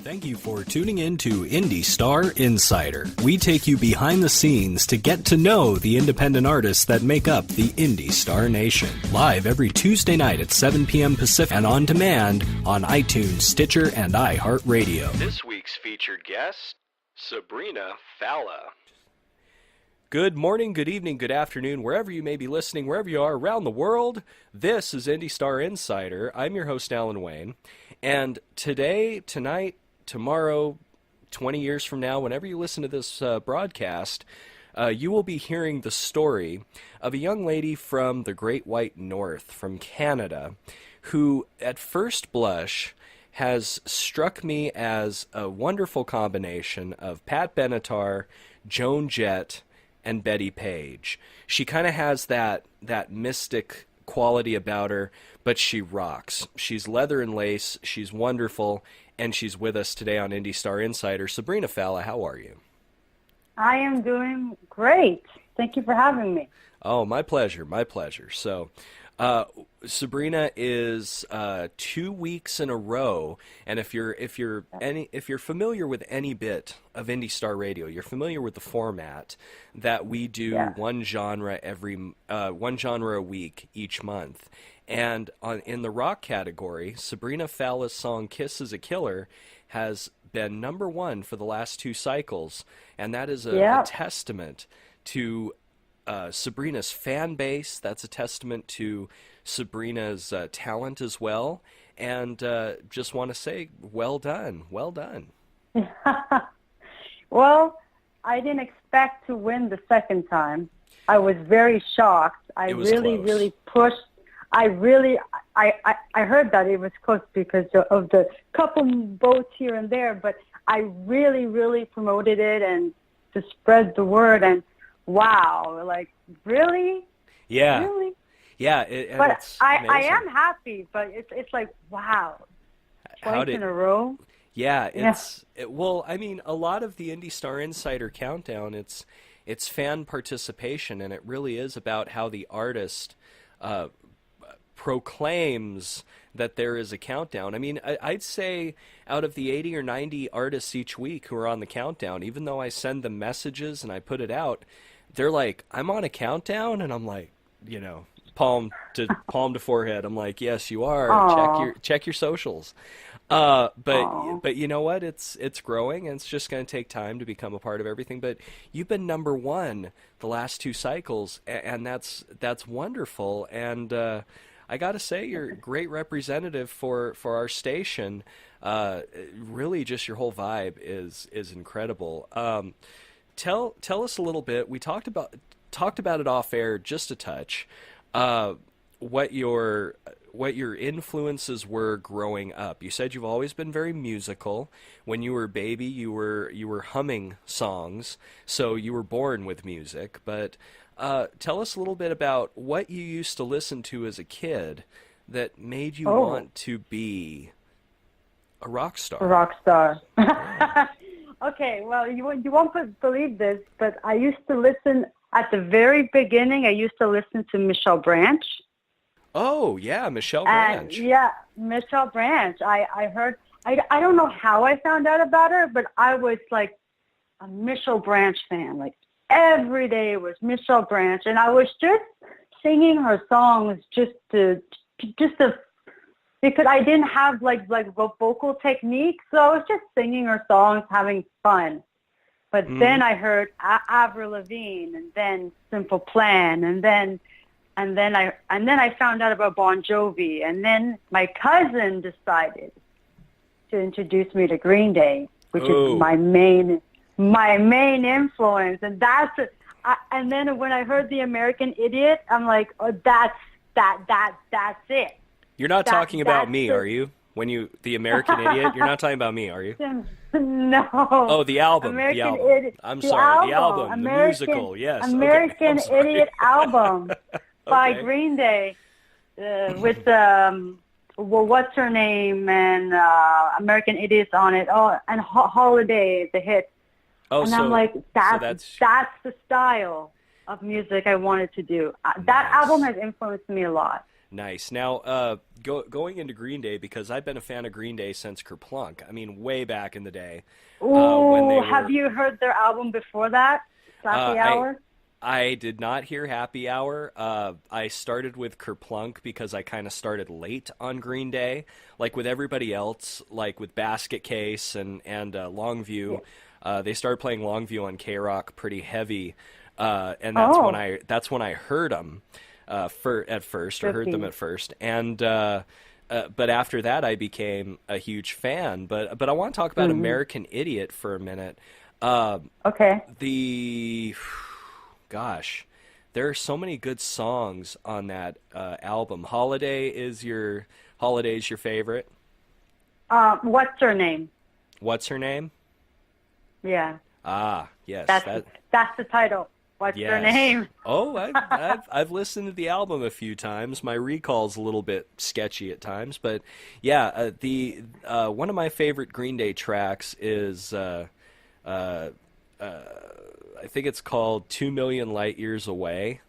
Thank you for tuning in to Indie Star Insider. We take you behind the scenes to get to know the independent artists that make up the Indie Star Nation. Live every Tuesday night at 7 p.m. Pacific and on demand on iTunes, Stitcher, and iHeartRadio. This week's featured guest, Sabrina Fallah. Good morning, good evening, good afternoon, wherever you may be listening, wherever you are around the world. This is Indie Star Insider. I'm your host, Alan Wayne. And today, tonight, tomorrow, 20 years from now, whenever you listen to this broadcast, you will be hearing the story of a young lady from the Great White North, from Canada, who at first blush has struck me as a wonderful combination of Pat Benatar, Joan Jett, and Betty Page. She kind of has that mystic quality about her, but she rocks. She's leather and lace, she's wonderful, and she's with us today on Indie Star Insider. Sabrina Fallah, how are you? I am doing great. Thank you for having me. Oh, my pleasure, my pleasure. So, Sabrina is 2 weeks in a row, and if you're familiar with any bit of Indie Star Radio, you're familiar with the format that we do. One genre a week each month. And in the rock category, Sabrina Fallah's song "Kiss Is a Killer" has been number one for the last 2 cycles, and that is a testament to Sabrina's fan base. That's a testament to Sabrina's talent as well. And just want to say, well done, well done. Well, I didn't expect to win the second time. I was very shocked. I really pushed. I heard that it was close because of the couple votes here and there, but I really promoted it and to spread the word. And wow, like, really? Yeah. Really? Yeah. But I am happy, but it's like, wow. Twice in a row? Yeah, well, I mean, a lot of the Indie Star Insider Countdown, it's fan participation, and it really is about how the artist proclaims that there is a countdown. I mean, I'd say out of the 80 or 90 artists each week who are on the countdown, even though I send them messages and I put it out, they're like, I'm on a countdown, and I'm like, palm to forehead. I'm like, yes, you are. Aww. Check your socials. But you know what? It's growing, and it's just going to take time to become a part of everything. But you've been number one the last 2 cycles, and that's wonderful. And I got to say, you're a great representative for our station. Really, just your whole vibe is incredible. Tell us a little bit. We talked about it off air just a touch. What your influences were growing up. You said you've always been very musical. When you were a baby, you were humming songs, so you were born with music. But tell us a little bit about what you used to listen to as a kid that made you want to be a rock star. A rock star. Okay, well, you won't believe this, but I used to listen at the very beginning. I used to listen to Michelle Branch. Oh, yeah, Michelle Branch. Yeah, Michelle Branch. I heard, I don't know how I found out about her, but I was like a Michelle Branch fan. Like every day was Michelle Branch, and I was just singing her songs just to because I didn't have like vocal technique, so I was just singing her songs, having fun. But then I heard Avril Lavigne, and then Simple Plan, and then I found out about Bon Jovi, and then my cousin decided to introduce me to Green Day, which is my main influence, and and then when I heard the American Idiot, I'm like, oh, that's it. You're not talking about me, are you? When the American Idiot, you're not talking about me, are you? No. Oh, the album. Idiot. I'm sorry, the album, the musical, yes. American Idiot album by Green Day with what's her name and American Idiots on it. Oh, and Holiday, the hit. Oh, and I'm like, that's the style of music I wanted to do. That album has influenced me a lot. Nice. Now, going into Green Day, because I've been a fan of Green Day since Kerplunk. I mean, way back in the day, when they Oh, were. have you heard their album before that? Uh, Happy I Hour? I did not hear Happy Hour. I started with Kerplunk because I kind of started late on Green Day, like with everybody else, like with Basket Case and Yeah. Longview. They started playing Longview on K Rock pretty heavy, and Oh, that's when I heard them at first, or heard them trippy. at first, and but after that I became a huge fan. But I want to talk about Hmm. American Idiot for a minute. Uh, Okay. the Gosh, there are so many good songs on that album. Holiday's your favorite. What's her name? What's her name? Yeah, Ah, yes, that's that that's the title. What's her yes. name? Oh, I've listened to the album a few times. My recall's a little bit sketchy at times, but yeah, the one of my favorite Green Day tracks is uh, I think it's called 2 Million Light Years Away.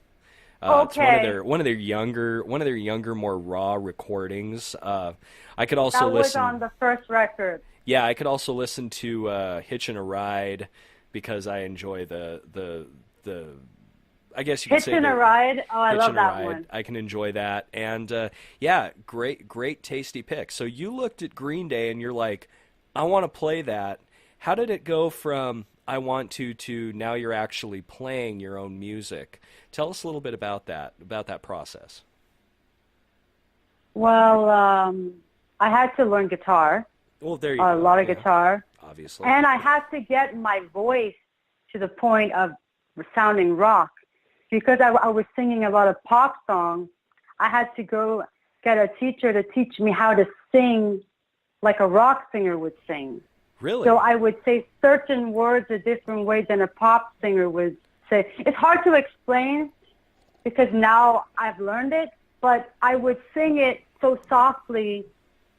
It's Okay, one of their younger, more raw recordings. I could also that was on listen. the first record. Yeah, I could also listen to "Hitchin' a Ride" because I enjoy the. I guess you could say Hitchin' a the Ride. Oh, I love "Hitchin' a that Ride." one. I can enjoy that, and yeah, great, tasty pick. So you looked at Green Day and you're like, I want to play that. How did it go from I want to now you're actually playing your own music? Tell us a little bit about that process. Well, I had to learn guitar, Well, there you a go. lot of Yeah, guitar, obviously. and I had to get my voice to the point of sounding rock because I was singing a lot of pop songs. I had to go get a teacher to teach me how to sing like a rock singer would sing. So Really? I would say certain words a different way than a pop singer would say. It's hard to explain because now I've learned it, but I would sing it so softly,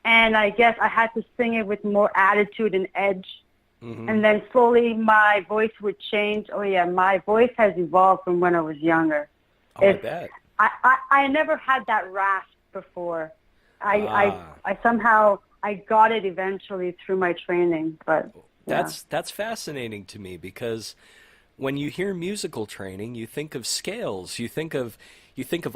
and I guess I had to sing it with more attitude and edge. Hmm. And then slowly my voice would change. Oh yeah, my voice has evolved from when I was younger. Oh, I It's bet. I never had that rasp before. Ah. I somehow I got it eventually through my training, but yeah. That's fascinating to me because when you hear musical training, you think of scales, you think of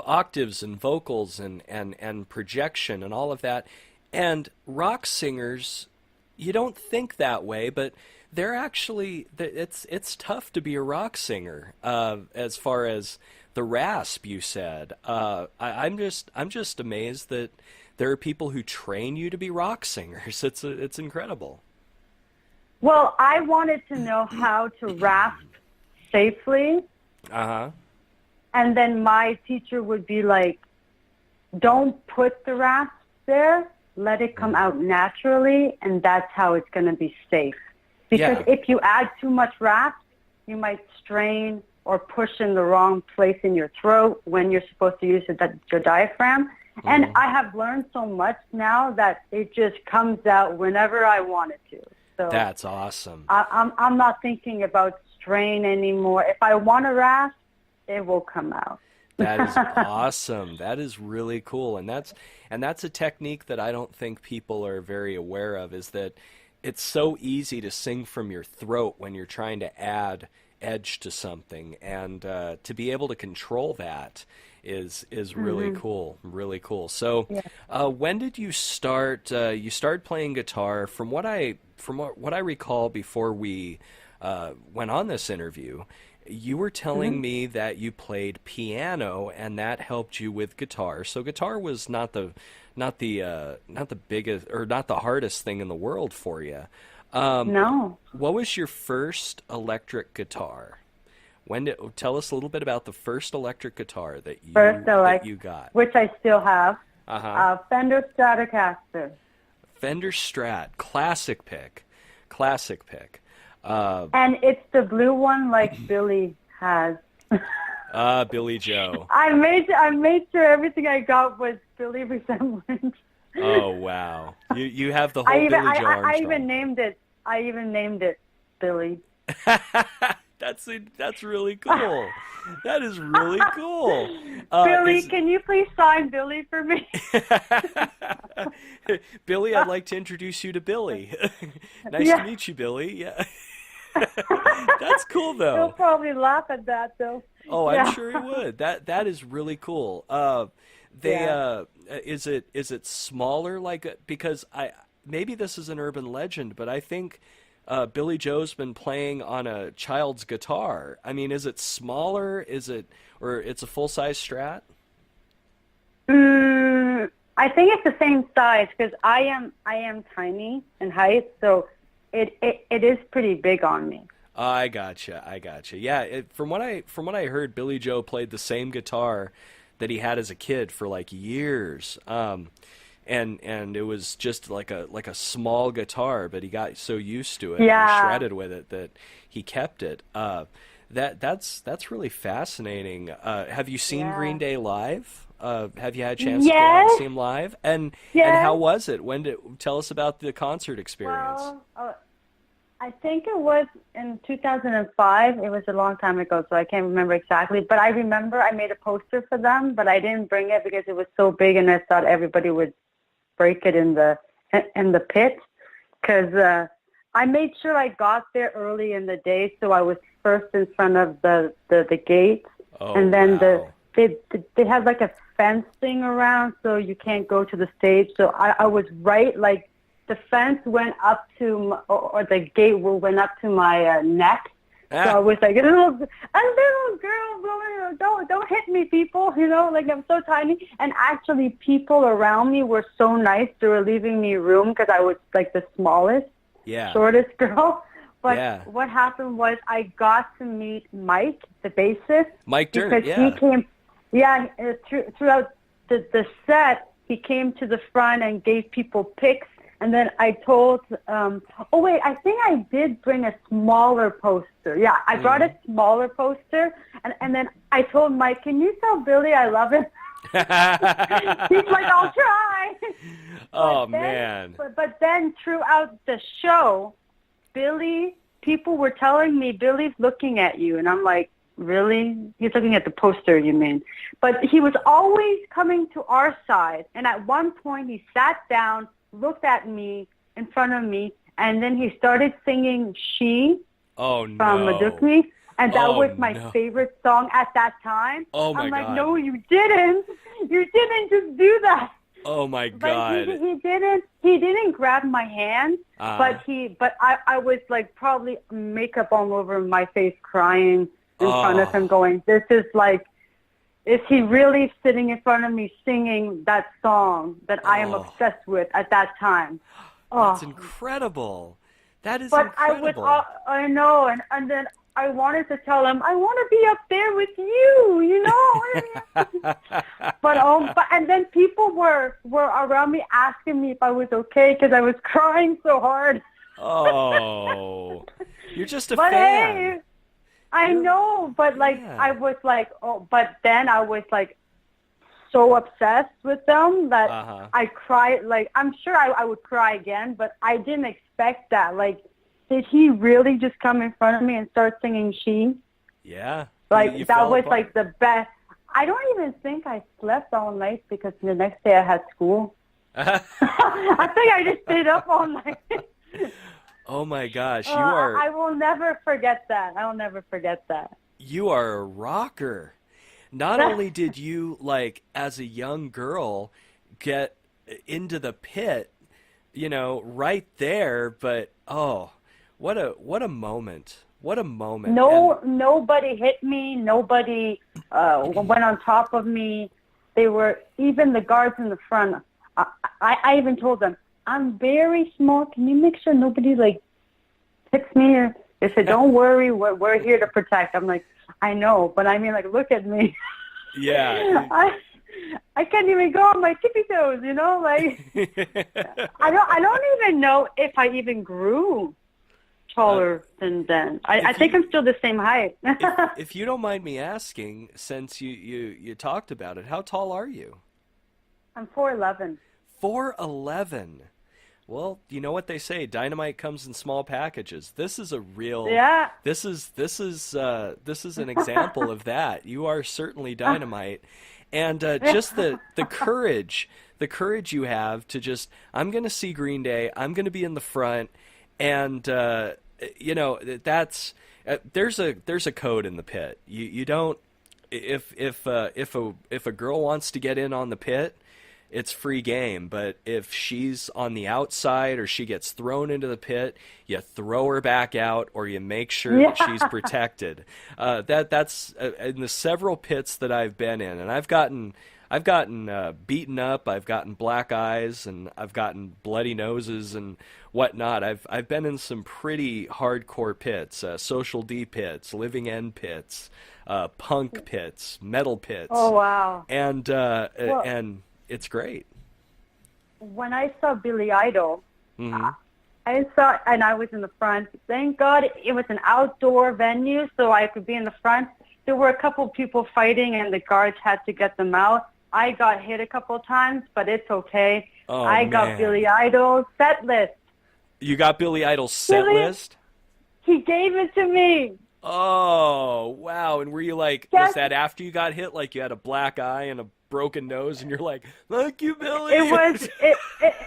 octaves and vocals and projection and all of that. And rock singers, you don't think that way, but they're actually it's tough to be a rock singer. As far as the rasp you said, I'm just amazed that there are people who train you to be rock singers. It's incredible. Well, I wanted to know how to rasp safely, Uh huh. and then my teacher would be like, "Don't put the rasp there. Let it come out naturally, and that's how it's going to be safe." Because Yeah. if you add too much rasp, you might strain or push in the wrong place in your throat when you're supposed to use the diaphragm. And Hmm. I have learned so much now that it just comes out whenever I want it to. So That's awesome. I'm not thinking about strain anymore. If I want to rasp, it will come out. That is awesome. That is really cool. And that's a technique that I don't think people are very aware of is that it's so easy to sing from your throat when you're trying to add edge to something and to be able to control that is really Hmm. cool, really cool. So, Yeah. when did you start? You started playing guitar. What I recall before we went on this interview, you were telling Hmm. me that you played piano and that helped you with guitar. So guitar was not the biggest or not the hardest thing in the world for you. Um, No. what was your first electric guitar? Tell us a little bit about the first electric guitar First, I that like, you got. which I still have, Uh-huh. Fender Stratocaster. Fender Strat, classic pick. Classic pick. Uh, And it's the blue one like Billy has. Billy Joe. I made sure everything I got was Billy resemblance. Oh wow. You have the whole Billy Joe I even Armstrong. named it. I even named it Billy. That's really cool. That is really cool. Billy, can you please sign Billy for me? Billy, I'd like to introduce you to Billy. Nice to Yeah. meet you, Billy. Yeah. That's cool He'll though. probably laugh at that though. Oh, I'm Yeah. sure he would. That is really cool. They Yeah. is it smaller like because I maybe this is an urban legend, but I think Billy Joe's been playing on a child's guitar. I mean, is it smaller? Is it or it's a full-size Strat? I think it's the same size because I am tiny in height, so it is pretty big on me. I gotcha. I gotcha. Yeah, from what I heard, Billy Joe played the same guitar that he had as a kid for like years. And it was just like a small guitar, but he got so used to it and Yeah. shredded with it that he kept it. That's really fascinating. Have you seen Yeah. Green Day live? Have you had a chance to go out and Yes. see him live? And how Yes. was it? Tell us about the concert experience? Well, I think it was in 2005. It was a long time ago, so I can't remember exactly. But I remember I made a poster for them, but I didn't bring it because it was so big, and I thought everybody would break it in the pit. Because I made sure I got there early in the day, so I was first in front of the gate, Oh, and then wow. they had like a fence thing around, so you can't go to the stage. So I was right like. The fence went up to, or the gate went up to my neck. So I was like a little girl, don't hit me, people. Like I'm so tiny. And actually, people around me were so nice. They were leaving me room because I was like the smallest, Yeah. shortest girl. But Yeah. what happened was I got to meet Mike, the bassist, Mike Dirnt, because yeah. he came. Yeah, throughout the set, he came to the front and gave people pics. And then I told, oh wait, I think I did bring a smaller poster. Yeah, I brought a smaller poster. And then I told Mike, can you tell Billy I love him? He's like, I'll try. Oh, But then- man. But then throughout the show, people were telling me, Billy's looking at you. And I'm like, really? He's looking at the poster, you mean? But he was always coming to our side. And at one point, he sat down, looked at me in front of me, and then he started singing She Oh, from no. Madukmi. And that Oh, was my no. favorite song at that time. Oh, my I'm like, God. no, you didn't. You didn't just do that. Oh, my But God. he didn't grab my hand, Uh-huh. but I was like probably makeup all over my face crying in front of him going, this is like, is he really sitting in front of me singing that song that I am obsessed with at that time? That's incredible. That is But incredible. I know, and then I wanted to tell him, I want to be up there with you, but and then people were around me asking me if I was okay because I was crying so hard. Oh, you're just a But fan. hey, I know, but like Yeah. I was like, but then I was like so obsessed with them that Uh-huh. I cried. Like I'm sure I would cry again, but I didn't expect that. Like, did he really just come in front of me and start singing She? Yeah. Like You that fell was apart. like the best. I don't even think I slept all night because the next day I had school. I think I just stayed up all night. Oh my gosh, you are I will never forget that. I will never forget that. you are a rocker. Not only did you, like, as a young girl, get into the pit, right there, but what a moment. What a moment. Nobody hit me. Nobody went on top of me. They were, even the guards in the front. I even told them, I'm very small. Can you make sure nobody like hits me? Or they said, don't worry, we're here to protect. I'm like, I know, but I mean, like, look at me. Yeah. I can't even go on my tippy toes, like I don't even know if I even grew taller than then. I think I'm still the same height. If you don't mind me asking, since you talked about it, how tall are you? I'm 4'11". 4'11". Well, you know what they say, dynamite comes in small packages. This is a real Yeah. this is an example of that. You are certainly dynamite. And just the courage you have to just, I'm going to see Green Day, I'm going to be in the front, and you know, there's a code in the pit. You don't, if a girl wants to get in on the pit, it's free game. But if she's on the outside or she gets thrown into the pit, you throw her back out, or you make sure that she's protected. That's in the several pits that I've been in, and I've gotten beaten up, I've gotten black eyes, and I've gotten bloody noses and whatnot. I've been in some pretty hardcore pits, social D pits, living end pits, punk pits, metal pits. Oh, wow. And it's great. When I saw Billy Idol, Mm-hmm. I saw, and I was in the front. Thank God it was an outdoor venue, so I could be in the front. There were a couple people fighting, and the guards had to get them out. I got hit a couple times, but it's okay. Oh, I got man. Billy Idol's set list. You got Billy Idol's set Billy- list? He gave it to me. Oh, wow. And were you like, Yes. was that after you got hit? Like you had a black eye and a broken nose, and you're like, thank you, Billy? It was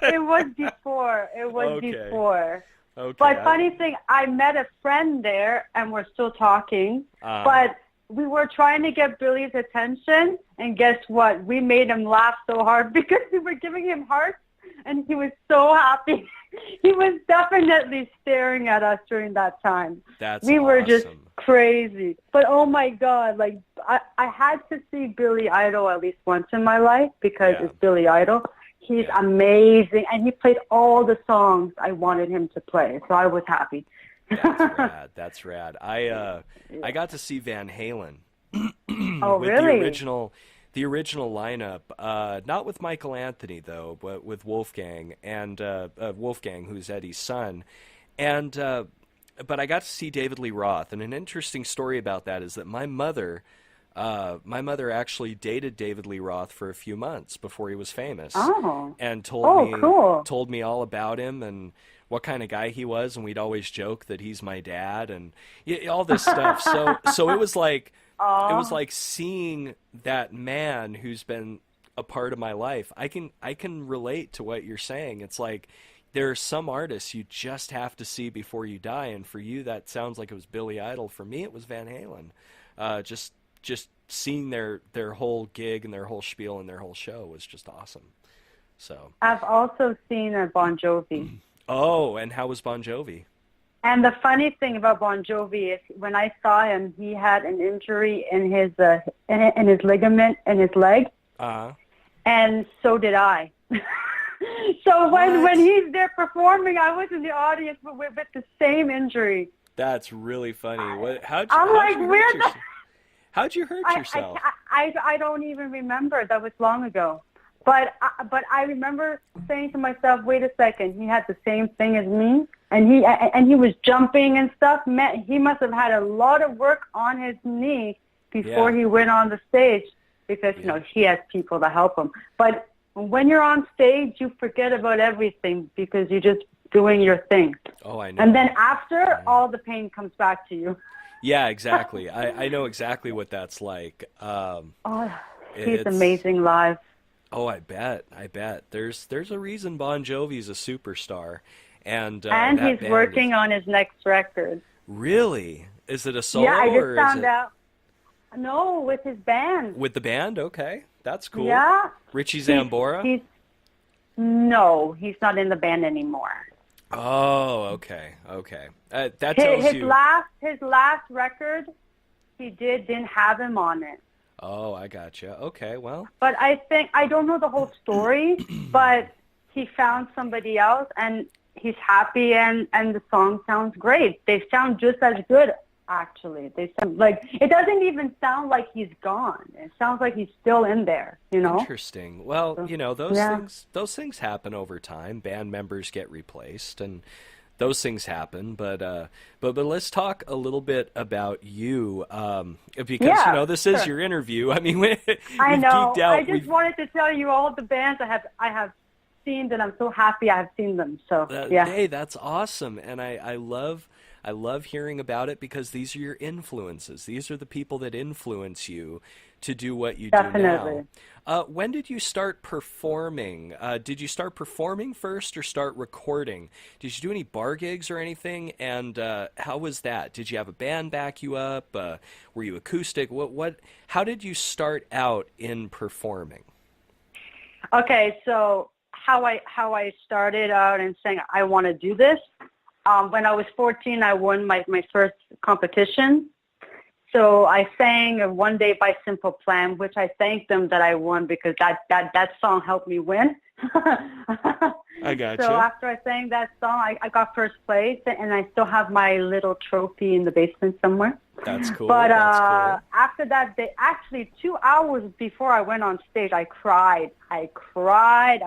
it was before. It was Okay. before. Okay. But funny thing, I met a friend there, and we're still talking. Uh-huh. But we were trying to get Billy's attention, and guess what? We made him laugh so hard because we were giving him hearts, and he was so happy. He was definitely staring at us during that time. That's We were just awesome. crazy. But oh my God, like I had to see Billy Idol at least once in my life because Yeah. it's Billy Idol. He's amazing, and he played all the songs I wanted him to play, so I was happy. That's rad. That's rad. I got to see Van Halen. Oh, with really? the original lineup, not with Michael Anthony though, but with Wolfgang and Wolfgang, who's Eddie's son, and but I got to see David Lee Roth, and an interesting story about that is that my mother actually dated David Lee Roth for a few months before he was famous, Oh. and Cool. told me all about him and what kind of guy he was, and we'd always joke that he's my dad and all this stuff. So it was like. It was like seeing that man who's been a part of my life. I can relate to what you're saying. It's like there are some artists you just have to see before you die, and for you that sounds like it was Billy Idol. For me it was Van Halen. Just seeing their whole gig and their whole spiel and their whole show was just awesome. So. I've also seen Bon Jovi. Oh, and how was Bon Jovi? And the funny thing about Bon Jovi is when I saw him, he had an injury in his ligament in his leg, and so did I. So when he's there performing, I was in the audience with the same injury. That's really funny. How'd you hurt yourself? I don't even remember. That was long ago. But I remember saying to myself, wait a second, he had the same thing as me, and he was jumping and stuff. He must have had a lot of work on his knee before he went on the stage because, you know, he has people to help him. But when you're on stage, you forget about everything because you're just doing your thing. Oh, I know. And then after, all the pain comes back to you. Yeah, exactly. I know exactly what that's like. He's amazing live. Oh, I bet. There's a reason Bon Jovi's a superstar, and he's working on his next record. Really? Is it a solo? Yeah, I or just is found out. No, with his band. With the band? Okay, that's cool. Yeah. Richie Zambora? No, he's not in the band anymore. Oh, okay. That tells his you. His last record, he didn't have him on it. Oh, I gotcha. Okay, well. But I don't know the whole story, but he found somebody else, and he's happy, and the song sounds great. They sound just as good, actually. They sound like, it doesn't even sound like he's gone. It sounds like he's still in there, you know? Interesting. Well, you know, those things happen over time. Band members get replaced, and those things happen, but let's talk a little bit about you, because you know this is your interview. I mean, I know. Geeked out. I just wanted to tell you all the bands I have seen, then I'm so happy I've seen them. So yeah, Hey, that's awesome, and I love hearing about it because these are your influences. These are the people that influence you to do what you do now. definitely. When did you start performing? Did you start performing first or start recording? Did you do any bar gigs or anything? And how was that? Did you have a band back you up? Were you acoustic? How did you start out in performing? Okay, so how I started out and saying I want to do this. When I was 14, I won my first competition. So I sang One Day by Simple Plan, which I thanked them that I won because that song helped me win. I So gotcha. after I sang that song, I got first place, and I still have my little trophy in the basement somewhere. That's cool. But That's cool. after that, they actually 2 hours before I went on stage, I cried. I cried.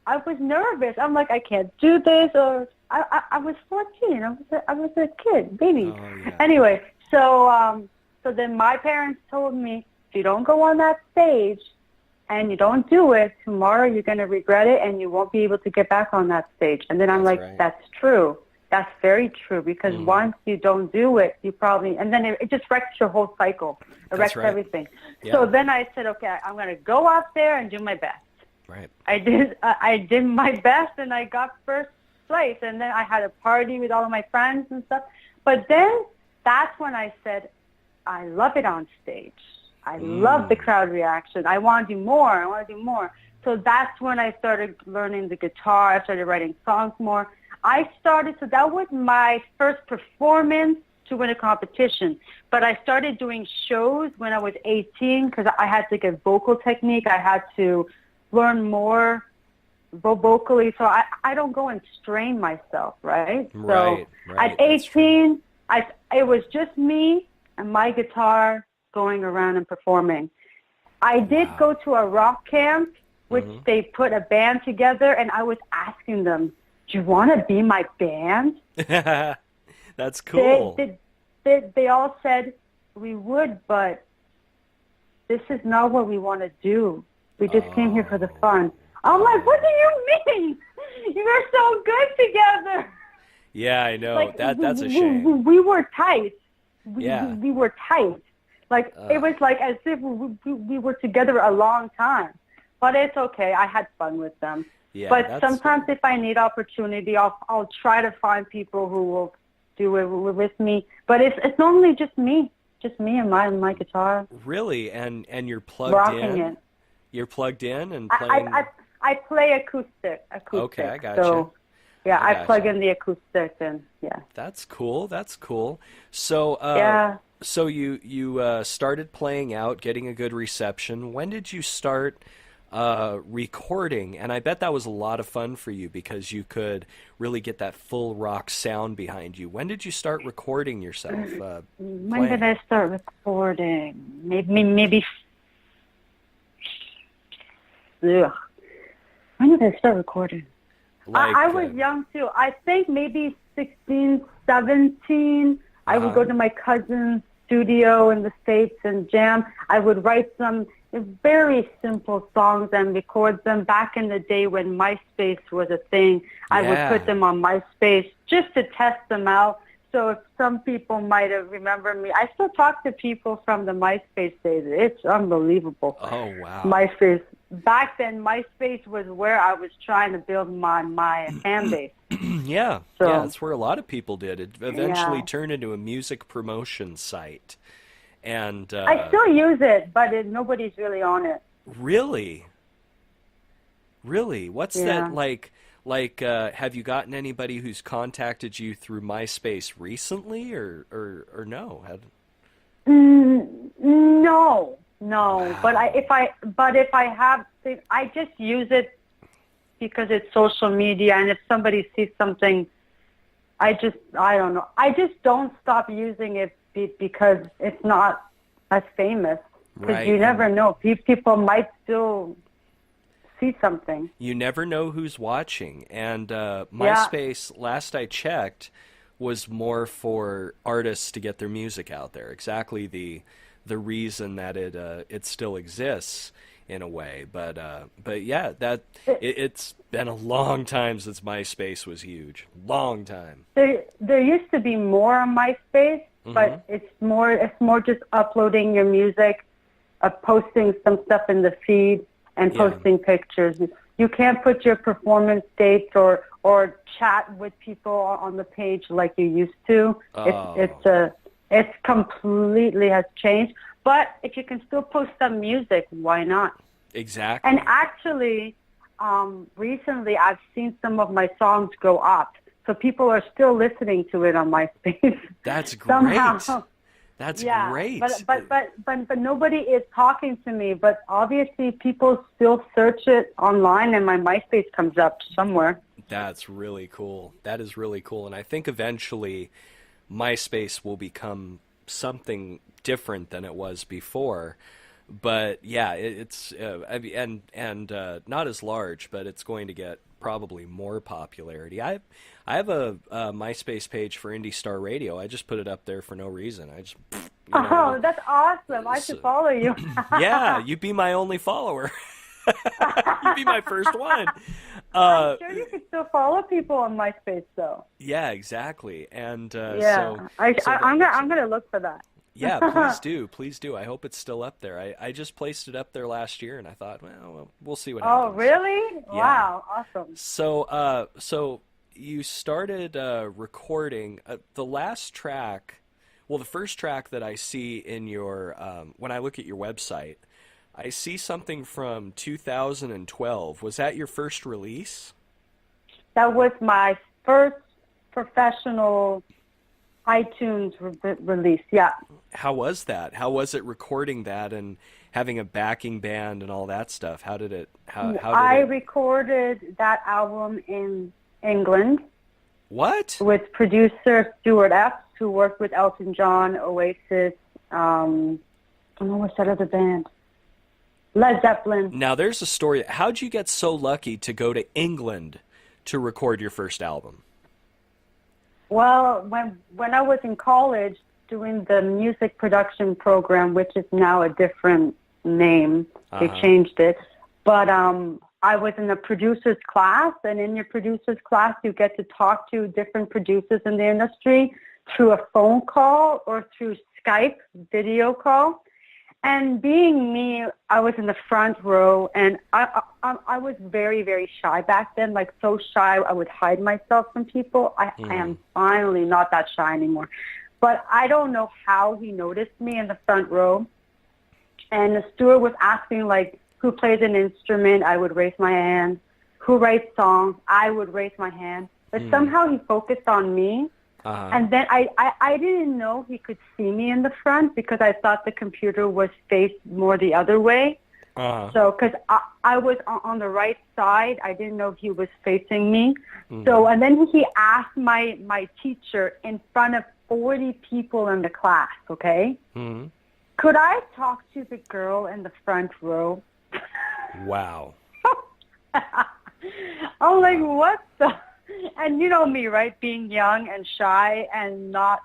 I was nervous. I'm like, I can't do this. Or I was 14. I was a kid, baby. Oh yeah. Anyway, so then my parents told me, if you don't go on that stage and you don't do it, tomorrow you're going to regret it and you won't be able to get back on that stage. And then I'm That's like, right. that's true. That's very true because once you don't do it, you probably, and then it just wrecks your whole cycle. It That's wrecks right. everything. Yeah. So then I said, okay, I'm going to go out there and do my best. Right. I did my best and I got first place. And then I had a party with all of my friends and stuff. But then that's when I said, I love it on stage. I love the crowd reaction. I want to do more. I want to do more. So that's when I started learning the guitar. I started writing songs more. So that was my first performance to win a competition. But I started doing shows when I was 18 because I had to get vocal technique. I had to learn more vocally. So I don't go and strain myself, right? Right, So right, at that's true. 18, it was just me and my guitar going around and performing. I did go to a rock camp, which they put a band together, and I was asking them, do you want to be my band? That's cool. They all said, we would, but this is not what we want to do. We just came here for the fun. I'm like, what do you mean? You're so good together. Yeah, I know. Like, That's a shame. we were tight. Yeah. We were tight. Like, it was like as if we were together a long time. But it's okay. I had fun with them. Yeah, But sometimes if I need opportunity, I'll try to find people who will do it with me. But it's normally just me and my guitar Really, and you're plugged rocking in. it. You're plugged in and playing. I play acoustic. Okay, I gotcha. So yeah, I I plug gotcha. in the acoustic and yeah. That's cool. That's cool. So, Yeah. so you started playing out, getting a good reception. When did you start recording? And I bet that was a lot of fun for you because you could really get that full rock sound behind you. When did you start recording yourself? When did Playing? I start recording? Maybe. Ugh. When did I start recording? Like, I was young too. I think maybe 16, 17. I would go to my cousin's studio in the States and jam. I would write some very simple songs and record them back in the day when MySpace was a thing. I would Yeah. put them on MySpace just to test them out. So if some people might have remembered me, I still talk to people from the MySpace days. It's unbelievable. Oh wow. MySpace. Back then, MySpace was where I was trying to build my fan base. Yeah, So- yeah, that's where a lot of people did. It eventually Yeah. turned into a music promotion site. And I still use it, but nobody's really on it. really, really, what's Yeah. that like? Like, have you gotten anybody who's contacted you through MySpace recently, or no? No. Wow. But if I have, I just use it because it's social media, and if somebody sees something, I don't know. I just don't stop using it because it's not as famous. Because Right. you never know. People might still see something. You never know who's watching. And MySpace, last I checked, was more for artists to get their music out there. Exactly the reason that it still exists. in a way. But yeah, it's been a long time since MySpace was huge. Long time. There used to be more on MySpace, but it's more just uploading your music, posting some stuff in the feed, and posting pictures. You can't put your performance dates or chat with people on the page like you used to. It's completely has changed. But if you can still post some music, why not? Exactly. And actually, recently I've seen some of my songs go up. So people are still listening to it on MySpace. That's great. Somehow. That's Yeah, great. but nobody is talking to me. But obviously, people still search it online, and my MySpace comes up somewhere. That's really cool. That is really cool. And I think eventually MySpace will become something different than it was before. But yeah, it's not as large, but it's going to get probably more popularity. I have a MySpace page for Indie Star Radio. I just put it up there for no reason. I just That's awesome! I should follow you. Yeah, you'd be my only follower. You'd be my first one. I'm sure you could still follow people on MySpace, though. Yeah, exactly. And I'm gonna look for that. Yeah, please do. I hope it's still up there. I just placed it up there last year, and I thought, well, we'll see what happens. Oh, really? Yeah. Wow, awesome. So you started recording the last track. Well, the first track that I see in your when I look at your website, I see something from 2012. Was that your first release? That was my first professional iTunes release, yeah. How was that? How was it recording that and having a backing band and all that stuff? How did it? I recorded that album in England. What? With producer Stuart Epps, who worked with Elton John, Oasis. I don't know what's that other band. Led Zeppelin. Now there's a story. How'd you get so lucky to go to England to record your first album? Well, when I was in college doing the music production program, which is now a different name, they changed it. But I was in a producer's class, and in your producer's class, you get to talk to different producers in the industry through a phone call or through Skype video call. And being me, I was in the front row, and I was very, very shy back then, like so shy I would hide myself from people. I am finally not that shy anymore. But I don't know how he noticed me in the front row. And the steward was asking, like, who plays an instrument? I would raise my hand. Who writes songs? I would raise my hand. But somehow he focused on me. And then I didn't know he could see me in the front because I thought the computer was faced more the other way. So because I was on the right side, I didn't know he was facing me. So, and then he asked my teacher in front of 40 people in the class, okay? Could I talk to the girl in the front row? Wow. I'm like, what the... And you know me, right? Being young and shy and not,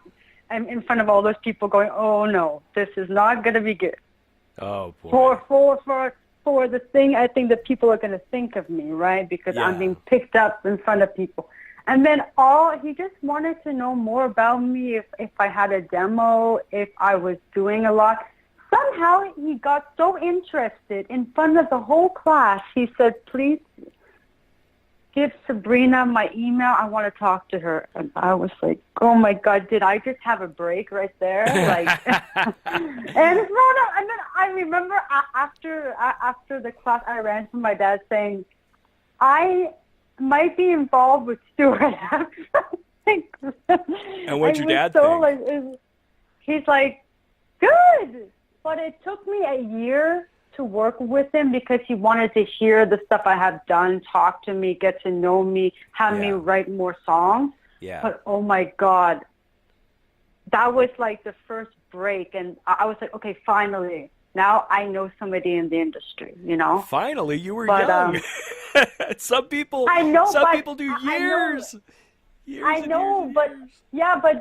I'm in front of all those people going, oh no, this is not going to be good. Oh boy. For the thing I think that people are going to think of me, right? Because I'm being picked up in front of people. And then he just wanted to know more about me, if I had a demo, if I was doing a lot. Somehow he got so interested in front of the whole class. He said, please give Sabrina my email. I want to talk to her. And I was like, oh my God, did I just have a break right there? Like, and then I remember after the class, I ran to my dad saying, I might be involved with Stuart. And what'd your dad think? He's like, good. But it took me a year to work with him because he wanted to hear the stuff I have done, talk to me, get to know me, have me write more songs. Yeah. But oh my God, that was like the first break. And I was like, okay, finally, now I know somebody in the industry, you know? Finally, you were young. Some people do years. I know, but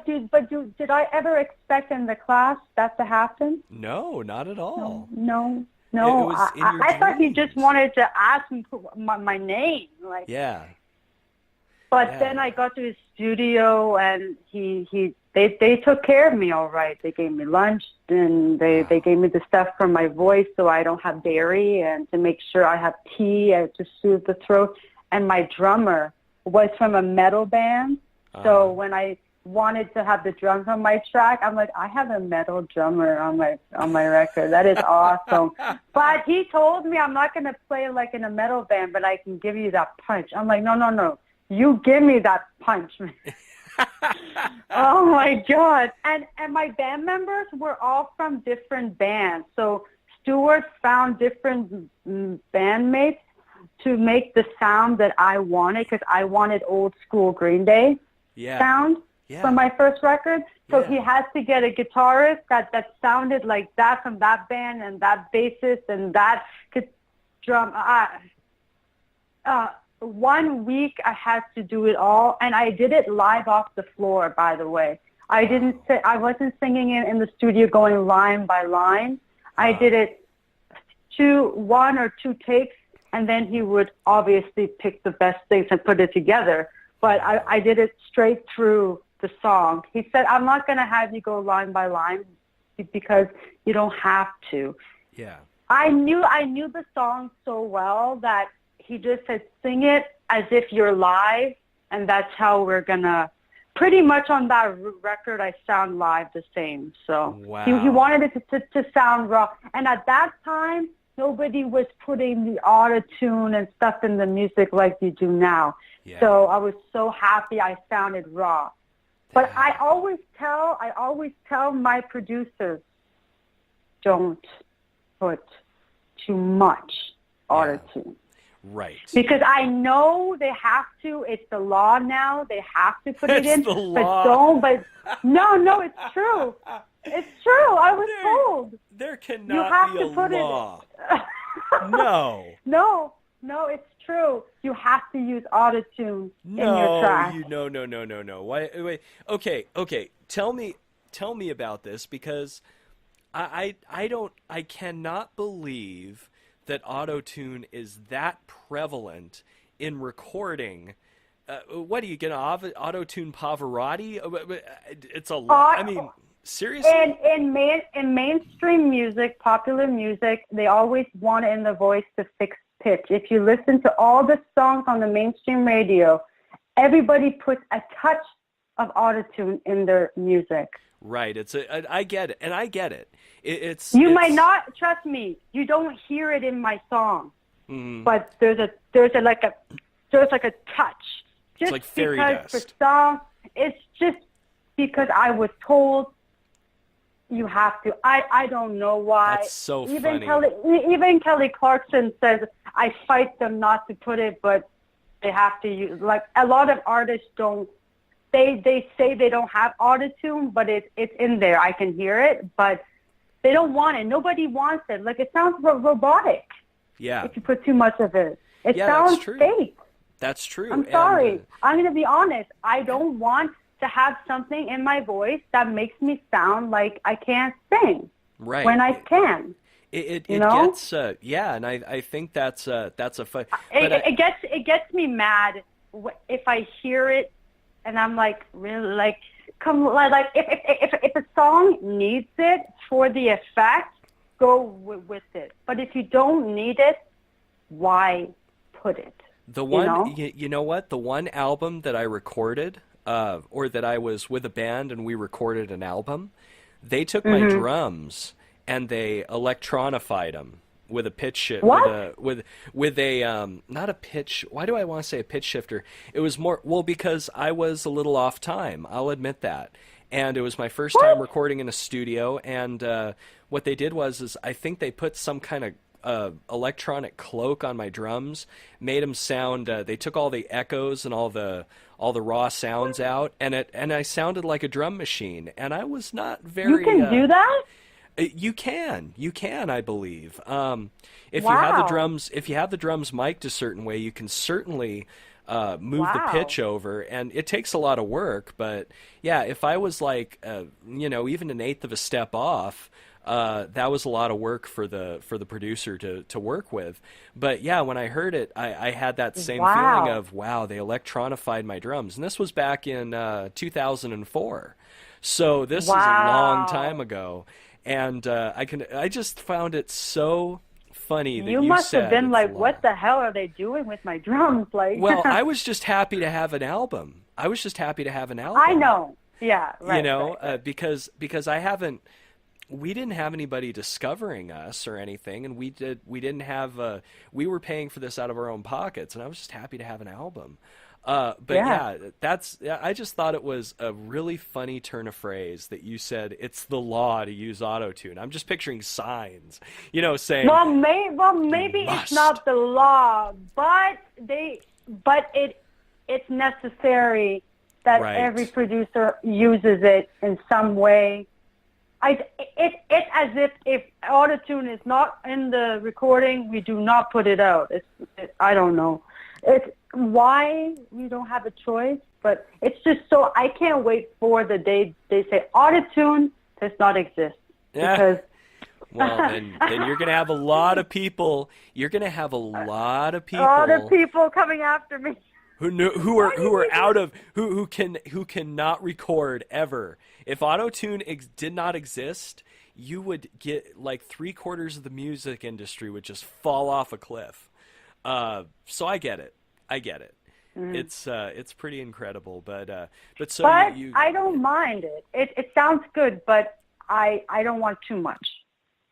did I ever expect in the class that to happen? No, not at all. No. No, was in your I thought he dreams. just wanted to ask me my name, like. Yeah. But Yeah. then I got to his studio, and they took care of me all right. They gave me lunch, and they gave me the stuff for my voice so I don't have dairy, and to make sure I have tea to soothe the throat. And my drummer was from a metal band, so when I wanted to have the drums on my track, I'm like, I have a metal drummer on my record. That is awesome. But he told me I'm not going to play like in a metal band, but I can give you that punch. I'm like, no. You give me that punch, man. Oh my God. And my band members were all from different bands. So Stuart found different bandmates to make the sound that I wanted, because I wanted old school Green Day sound for my first record. So he has to get a guitarist that sounded like that from that band, and that bassist and that could drum. 1 week I had to do it all, and I did it live off the floor, by the way. I wasn't singing it in the studio going line by line. I did it 1 or 2 takes, and then he would obviously pick the best things and put it together. But I did it straight through the song. He said, I'm not going to have you go line by line because you don't have to. Yeah. I knew the song so well that he just said, sing it as if you're live, and that's how we're going to, pretty much on that record, I sound live the same. So he wanted it to sound raw. And at that time, nobody was putting the auto-tune and stuff in the music like you do now. Yeah. So I was so happy I sounded raw. But I always tell my producers, don't put too much auto-tune. Right. Because I know they have to. It's the law now. They have to put it in. It's the law. No, it's true. It's true. I was told. There cannot be a law. No. No, it's true. You have to use autotune in your track. No. Wait. Okay. Tell me about this, because I cannot believe that autotune is that prevalent in recording. What do you get? Autotune Pavarotti? It's a lot. I mean, seriously. In mainstream music, popular music, they always want in the voice to fix pitch. If you listen to all the songs on the mainstream radio, everybody puts a touch of autotune in their music. Right. I get it, and I get it. You might not, trust me. You don't hear it in my song, but there's like a touch. Just it's like fairy dust. For songs, it's just because I was told you have to. I don't know why. That's so even funny. Even Kelly Clarkson says I fight them not to put it, but they have to use. Like a lot of artists don't. They say they don't have autotune, but it's in there. I can hear it, but they don't want it. Nobody wants it. Like it sounds robotic. Yeah. If you put too much of it, it sounds fake. That's true. I'm sorry. I'm going to be honest. I don't want to have something in my voice that makes me sound like I can't sing. Right. When I can. It gets and I think that's a fun. It gets me mad if I hear it. And I'm like, really, like, if a song needs it for the effect, go with it. But if you don't need it, why put it? The one, you know what? The one album that I recorded, or that I was with a band and we recorded an album, they took my drums and they electronified them with a pitch shift. What? With a not a pitch. Why do I want to say a pitch shifter? It was more because I was a little off time. I'll admit that. And it was my first time recording in a studio. And what they did was I think they put some kind of electronic cloak on my drums, made them sound. They took all the echoes and all the raw sounds out, and I sounded like a drum machine. And I was not very. You can do that? You can, I believe. If you have the drums mic'd a certain way, you can certainly move the pitch over, and it takes a lot of work. But yeah, if I was like, even an eighth of a step off, that was a lot of work for the producer to work with. But yeah, when I heard it, I had that same feeling Wow. of, wow, they electronified my drums. And this was back in 2004. So this is a long time Wow. ago. And I just found it so funny that You you must have said been it's the like, law. what the hell are they doing with my drums? Like, Well, I was just happy to have an album. I was just happy to have an I album. know. Yeah, You right, know, right, right. because I haven't, we didn't have anybody discovering us or anything, and we didn't have we were paying for this out of our own pockets, and I was just happy to have an album. But Yeah. yeah, yeah, I just thought it was a really funny turn of phrase that you said it's the law to use autotune. I'm just picturing signs, saying Well, you maybe it's must. not the law, but it's necessary that every Right. producer uses it in some way. It's as if autotune is not in the recording, we do not put it out. I don't know. It's why we don't have a choice, but it's just so I can't wait for the day they say autotune does not exist Yeah. because Well, then you're gonna have a lot of people. You're gonna have a lot of all the people people coming after me. Why who did are you out do? of who cannot record ever. If autotune did not exist, you would get like three-quarters of the music industry would just fall off a cliff. So I get it. I get it. Mm. It's pretty incredible, but so But you I don't mind it. It sounds good, but I don't want too much.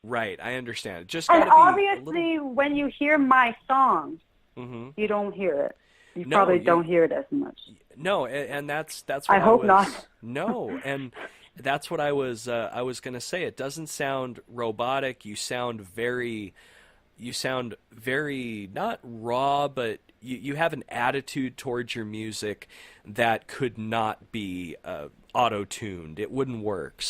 right, I understand. It just got And to be a little. obviously, when you hear my songs, Hmm. you don't hear it. You No, probably don't hear it as much. no, and that's I what I hope was. not. No, and that's what I was gonna say. It doesn't sound robotic. You sound very not raw, but you have an attitude towards your music that could not be auto-tuned. It wouldn't work.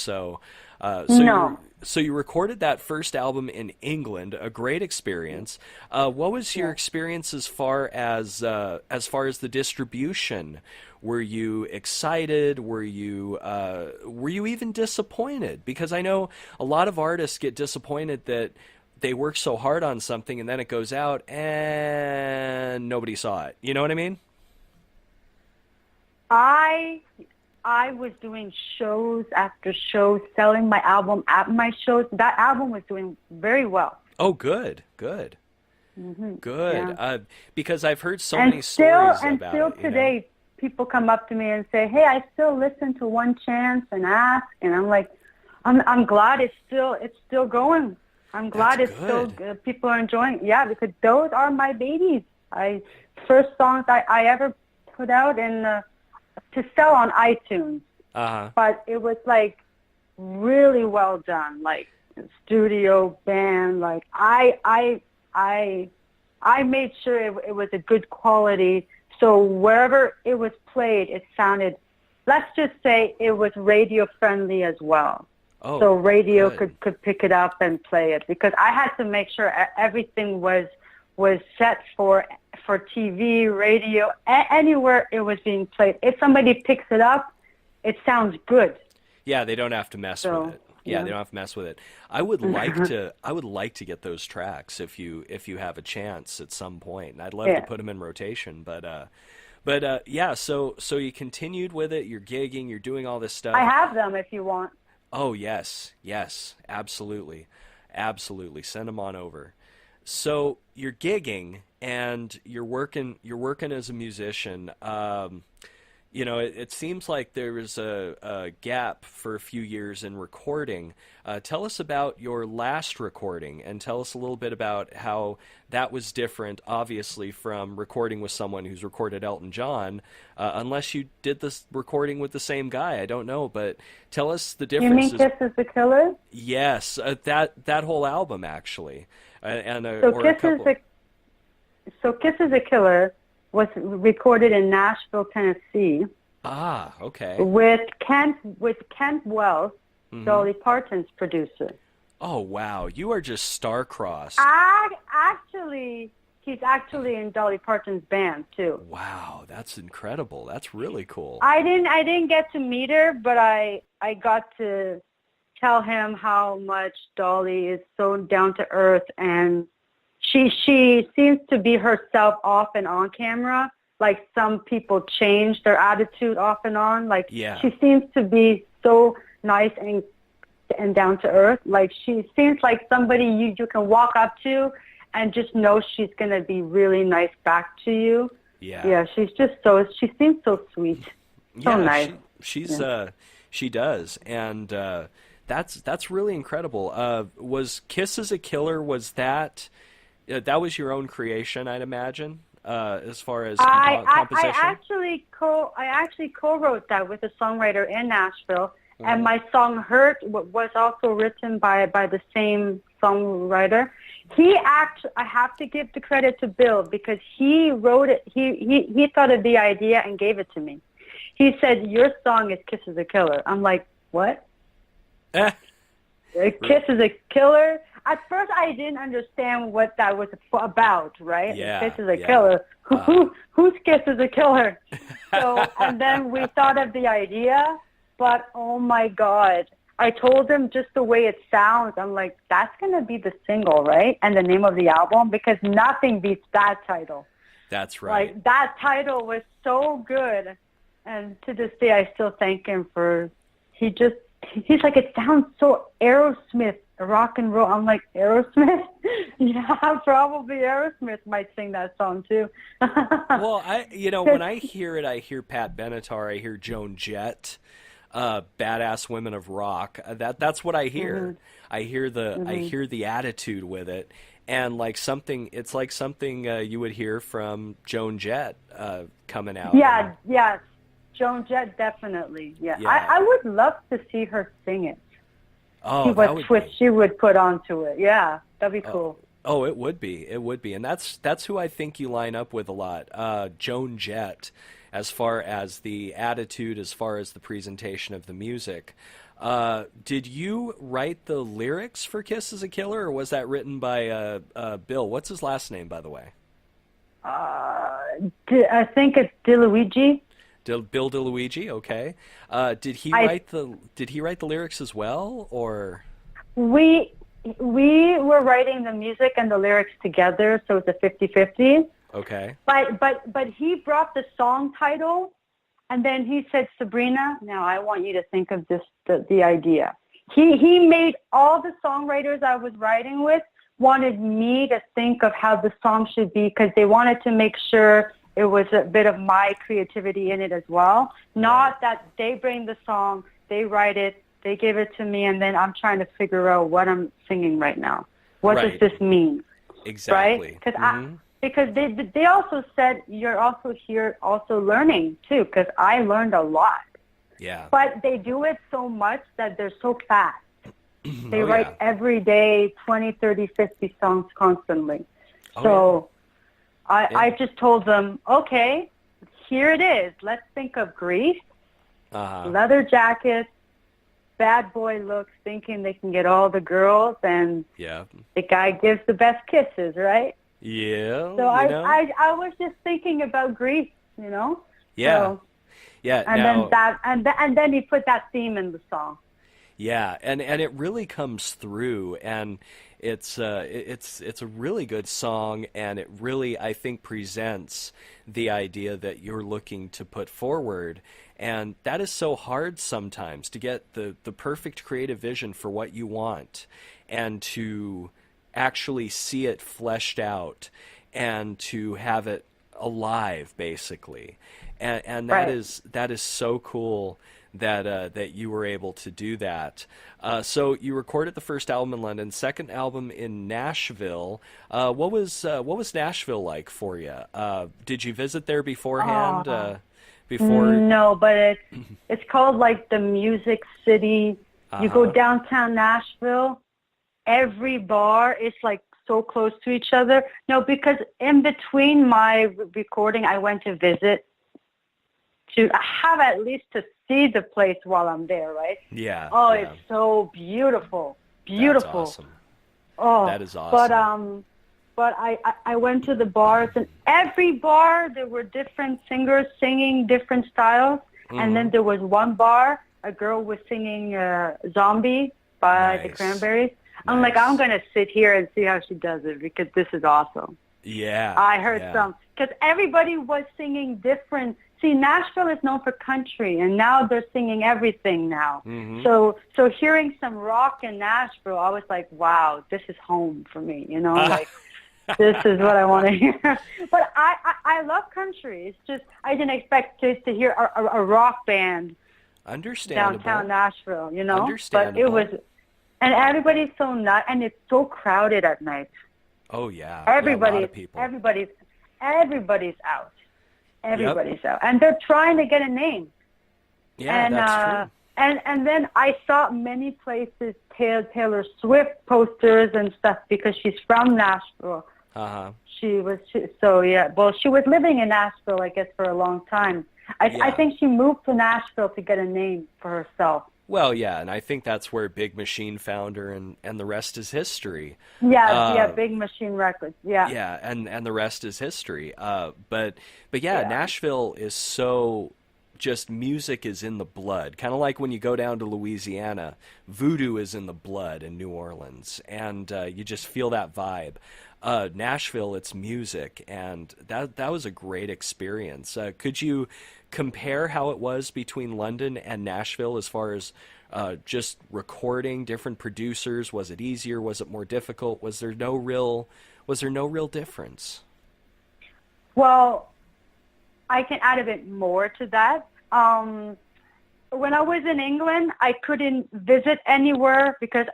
No. So you recorded that first album in England, a great experience. What was your Yeah. experience as far as the distribution? Were you excited? Were you even disappointed? Because I know a lot of artists get disappointed that they work so hard on something and then it goes out and nobody saw it. You know what I mean? I I was doing shows after shows, selling my album at my shows. That album was doing very well. Oh, good, good, good. Yeah. Because I've heard so And many still, stories and about still it. today, people come up to me and say, "Hey, I still listen to One Chance and ask," and I'm like, "I'm glad it's still going. I'm glad That's it's still good. people are enjoying it." Yeah, because those are my babies. First songs I ever put out in to sell on iTunes, Uh-huh. but it was like really well done, like studio band. Like I made sure it was a good quality. So wherever it was played, it sounded. Let's just say it was radio friendly as well. Oh, So radio good. could pick it up and play it because I had to make sure everything was set for TV, radio, anywhere it was being played. If somebody picks it up, it sounds good. Yeah, they don't have to mess with So it. Yeah, yeah. they don't have to mess with it. I would like to get those tracks if you have a chance at some point. And I'd love to Yeah. put them in rotation, but yeah, so you continued with it, you're gigging, you're doing all this I stuff. have them if you want. Oh, yes. Yes, absolutely. Absolutely. Send them on over. So, you're gigging and you're working as a musician. It seems like there was a gap for a few years in recording. Tell us about your last recording and tell us a little bit about how that was different, obviously, from recording with someone who's recorded Elton John, unless you did this recording with the same guy. I don't know, but tell us the You mean differences. Kiss is the Killer? Yes, that whole album actually, So or a couple. Kiss is a Killer was recorded in Nashville, Tennessee, Ah, okay. with Kent Wells, Hmm. Dolly Parton's producer. Oh wow, you are just star-crossed. He's actually in Dolly Parton's band too. Wow, that's incredible. That's really cool. I didn't get to meet her, but I got to tell him how much Dolly is so down to earth, and she seems to be herself off and on camera. Like some people change their attitude off and on. Like she seems to be so nice and down to earth. Like she seems like somebody you can walk up to and just know she's gonna be really nice back to you. Yeah, she seems so sweet. So nice. She does, and that's really incredible. Was Kiss is a Killer? Was that was your own creation? I'd imagine. As far as composition, I actually co-wrote that with a songwriter in Nashville, and my song "Hurt" was also written by the same songwriter. I have to give the credit to Bill because he wrote it. He thought of the idea and gave it to me. He said, "Your song is Kiss is a Killer." I'm like, what? Kiss is a Killer? At first, I didn't understand what that was about, right? Yeah, Kiss is a killer. Whose Kiss is a killer? So, and then we thought of the idea, but oh my God. I told him just the way it sounds. I'm like, that's going to be the single, right? And the name of the album, because nothing beats that title. That's right. Like, that title was so good. And to this day, I still thank him for, he's like, it sounds so Aerosmith, rock and roll. I'm like, Aerosmith? Yeah, probably Aerosmith might sing that song too. Well, when I hear it, I hear Pat Benatar, I hear Joan Jett, Badass Women of Rock. That's what I hear. I hear the attitude with it, and it's like something you would hear from Joan Jett coming out. Yeah. Joan Jett, definitely. Yeah. I would love to see her sing it. Oh, see what twist she would put onto it. Yeah, that'd be cool. Oh, it would be, and that's who I think you line up with a lot. Joan Jett, as far as the attitude, as far as the presentation of the music. Did you write the lyrics for Kiss is a Killer, or was that written by Bill? What's his last name, by the way? I think it's DeLuigi. Bill DeLuigi, okay. Did he write the lyrics as well, or? We were writing the music and the lyrics together, so it's a 50-50. Okay. But he brought the song title, and then he said, Sabrina, now I want you to think of the idea. He made all the songwriters I was writing with wanted me to think of how the song should be, because they wanted to make sure it was a bit of my creativity in it as well. Not that they bring the song, they write it, they give it to me, and then I'm trying to figure out what I'm singing right now. What does this mean? Exactly. Right? Because they also said you're also here also learning too, because I learned a lot. Yeah. But they do it so much that they're so fast. They write every day 20, 30, 50 songs constantly. I just told them, okay, here it is. Let's think of Grease, leather jackets, bad boy looks, thinking they can get all the girls, and the guy gives the best kisses, right? Yeah. So I was just thinking about Grease, you know? Yeah. So, and then he put that theme in the song. Yeah, and it really comes through, and it's a really good song, and it really, I think, presents the idea that you're looking to put forward, and that is so hard sometimes, to get the perfect creative vision for what you want, and to actually see it fleshed out, and to have it alive, basically, and that is so cool that you were able to do that. So you recorded the first album in London, second album in Nashville. What was Nashville like for you? Did you visit there beforehand? Before? No, but it's called like the Music City. You go downtown Nashville, every bar is like so close to each other. No, because in between my recording, I went to visit to have at least to see the place while I'm there, right? Yeah. Oh, it's so beautiful. Beautiful. That's awesome. Oh, that is awesome. But I went to the bars, and every bar there were different singers singing different styles. And then there was one bar, a girl was singing Zombie, by the Nice. Cranberries. I'm like, Nice. I'm going to sit here and see how she does it because this is awesome. Yeah. I heard yeah. some, because everybody was singing different. See, Nashville is known for country, and now they're singing everything now. Mhm. So hearing some rock in Nashville, I was like, wow, this is home for me, like. This is what I want to hear. But I love country. It's just I didn't expect to hear a rock band Understandable. downtown Nashville, Understandable. But it was, and everybody's so nuts, and it's so crowded at night. Oh yeah. Everybody, yeah, a lot of people. everybody's out. Everybody's out, and they're trying to get a name. Yeah, And that's true. and then I saw many places Taylor Swift posters and stuff because she's from Nashville. Uh-huh. She was living in Nashville, I guess, for a long time. I think she moved to Nashville to get a name for herself. Well, yeah, and I think that's where Big Machine found her, and the rest is history. Yeah, Big Machine Records. Yeah. Yeah, and the rest is history. But yeah, Nashville is so just music is in the blood. Kind of like when you go down to Louisiana, voodoo is in the blood in New Orleans, and you just feel that vibe. Nashville, it's music, and that was a great experience. Could you compare how it was between London and Nashville as far as just recording different producers? Was it easier? Was it more difficult? Was there no real difference? Well, I can add a bit more to that. When I was in England, I couldn't visit anywhere because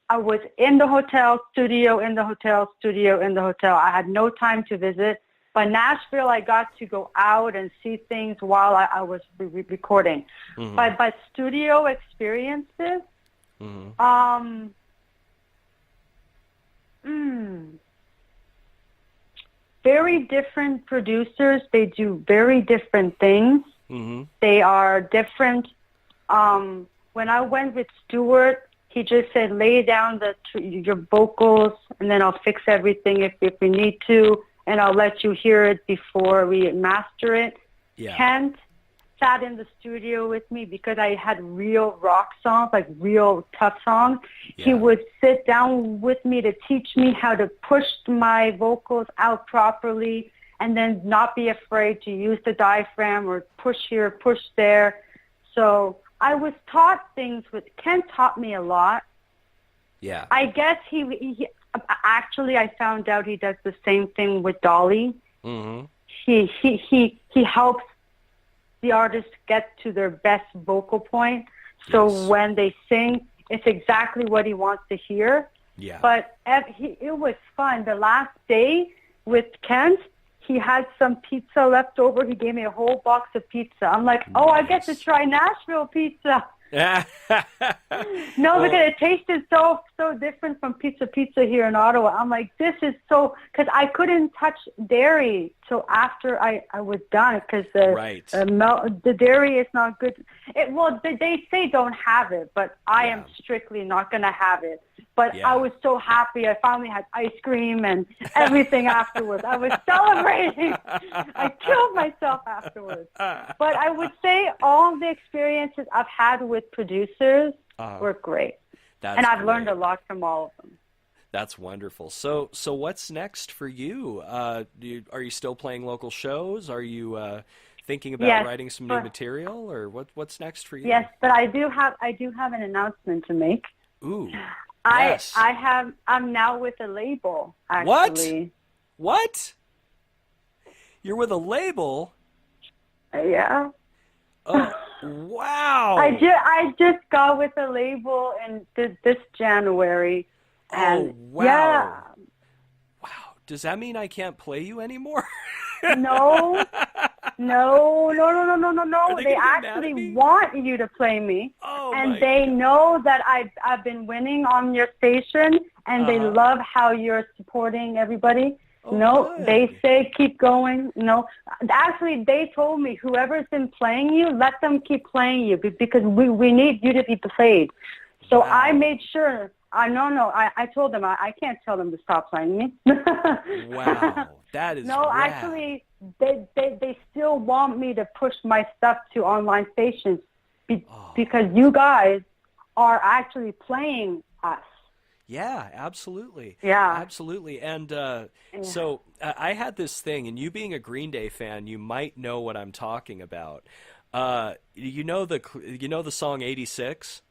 I was in the hotel studio, in the hotel studio, in the hotel. I had no time to visit. But Nashville, I got to go out and see things while I was recording. Mm-hmm. But studio experiences, very different producers. They do very different things. Mm-hmm. They are different. When I went with Stuart, he just said, lay down your vocals, and then I'll fix everything if we need to, and I'll let you hear it before we master it. Yeah. Kent sat in the studio with me because I had real rock songs, like real tough songs. Yeah. He would sit down with me to teach me how to push my vocals out properly and then not be afraid to use the diaphragm or push here, push there. So I was taught things Ken taught me a lot. Yeah. I guess he actually, I found out he does the same thing with Dolly. Mm-hmm. He helps the artist get to their best vocal point. So Yes. when they sing, it's exactly what he wants to hear. Yeah. But it was fun. The last day with Kent, he had some pizza left over. He gave me a whole box of pizza. I'm like, oh, I get to try Nashville pizza. No, because it tasted so different from pizza here in Ottawa. I'm like, this is so, because I couldn't touch dairy till after I was done because the dairy is not good. They say don't have it, but I am strictly not going to have it. But I was so happy. I finally had ice cream and everything afterwards. I was celebrating. I killed myself afterwards. But I would say all the experiences I've had with producers were great. And I've learned a lot from all of them. That's wonderful. So what's next for you? Are you still playing local shows? Are you thinking about writing some new material, or what's next for you? Yes, but I do have an announcement to make. Ooh. Yes. I'm now with a label, actually. What? You're with a label? Yeah. Oh, wow. I just got with a label in this January. And wow. Yeah. Wow. Does that mean I can't play you anymore? No. They actually want you to play me. Oh, and they know that I've been winning on your station, and they love how you're supporting everybody. Oh, good. They say keep going. No, actually, they told me whoever's been playing you, let them keep playing you because we need you to be played. So Wow. I made sure. I told them I can't tell them to stop playing me. Wow, that is No, rad. actually, they still want me to push my stuff to online stations because you guys are actually playing us. Yeah, absolutely. Yeah. Absolutely. And so I had this thing, and you being a Green Day fan, you might know what I'm talking about. You know the song 86?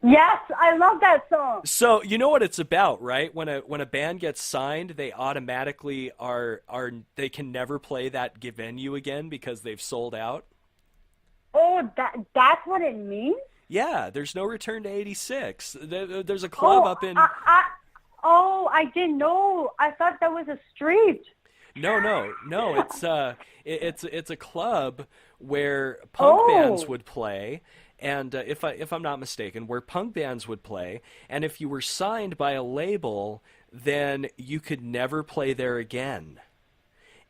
Yes, I love that song. So you know what it's about, right? When a band gets signed, they automatically are they can never play that venue again because they've sold out. Oh, that's what it means? Yeah, there's no return to 86. There's a club up in I didn't know. I thought that was a street. No. It's a club where punk bands would play, and if I'm not mistaken, where punk bands would play, and if you were signed by a label, then you could never play there again.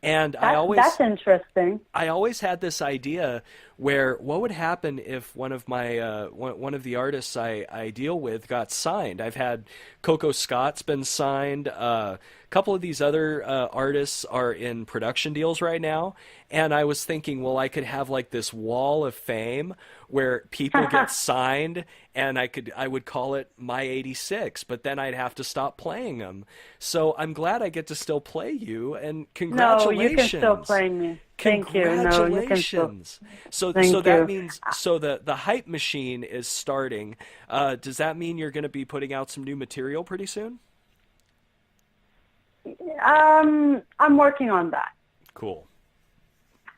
And That's interesting. I always had this idea where what would happen if one of my one of the artists I deal with got signed. I've had Coco Scott's been signed. A couple of these other artists are in production deals right now, and I was thinking, well, I could have like this wall of fame where people get signed, and I would call it my 86, but then I'd have to stop playing them. So I'm glad I get to still play you, and congratulations. No, you can still play me. Thank you. No, you can still. So that means the hype machine is starting. Does that mean you're going to be putting out some new material pretty soon? I'm working on that. Cool.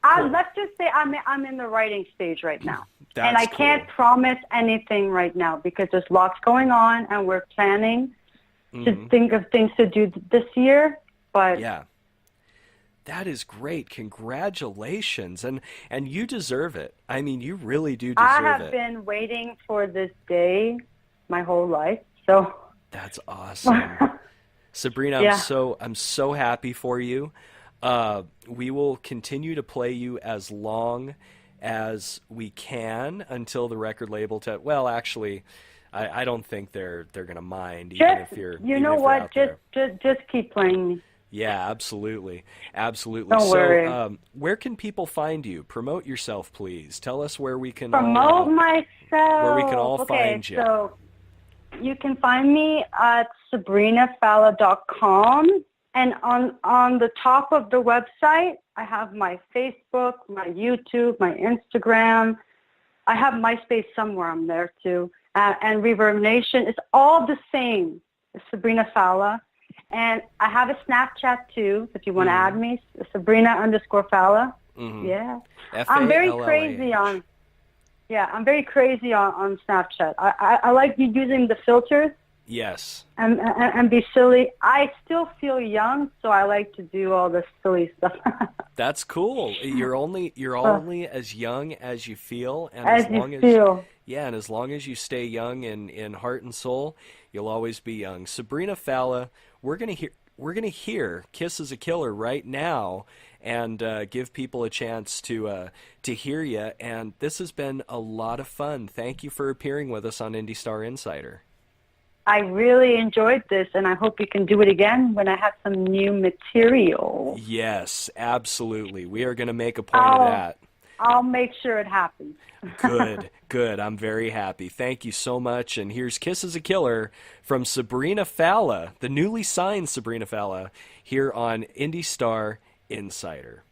Let's just say I'm in the writing stage right now. That's and I cool. can't promise anything right now because there's lots going on and we're planning to think of things to do this year. But yeah, that is great. Congratulations. And you deserve it. I mean, you really do deserve it. I have been waiting for this day my whole life. So that's awesome. Sabrina, Yeah. I'm so happy for you. We will continue to play you as long as we can until the record label well, actually, I don't think they're going to mind even if you're you even know if what? you're out there. Just keep playing me. Yeah, absolutely. Don't worry. Where can people find you? Promote yourself, please. Tell us where we can Promote myself. where we can all find you. So you can find me at sabrinafallah.com. And on the top of the website, I have my Facebook, my YouTube, my Instagram. I have MySpace somewhere. I'm there too. And Reverb Nation. It's all the same. It's Sabrina Fallah. And I have a Snapchat too, if you want to add me, Sabrina_Fallah. Yeah. I'm very crazy on. Yeah, I'm very crazy on Snapchat. I like using the filters. Yes. And be silly. I still feel young, so I like to do all this silly stuff. That's cool. You're only as young as you feel, and as you feel. Yeah, and as long as you stay young in heart and soul, you'll always be young. Sabrina Fallah, we're gonna hear "Kiss is a Killer" right now, and give people a chance to hear you. And this has been a lot of fun. Thank you for appearing with us on Indie Star Insider. I really enjoyed this, and I hope you can do it again when I have some new material. Yes, absolutely. We are going to make a point of that. I'll make sure it happens. Good. I'm very happy. Thank you so much. And here's "Kiss is a Killer" from Sabrina Fallah, the newly signed Sabrina Fallah, here on Indie Star Insider.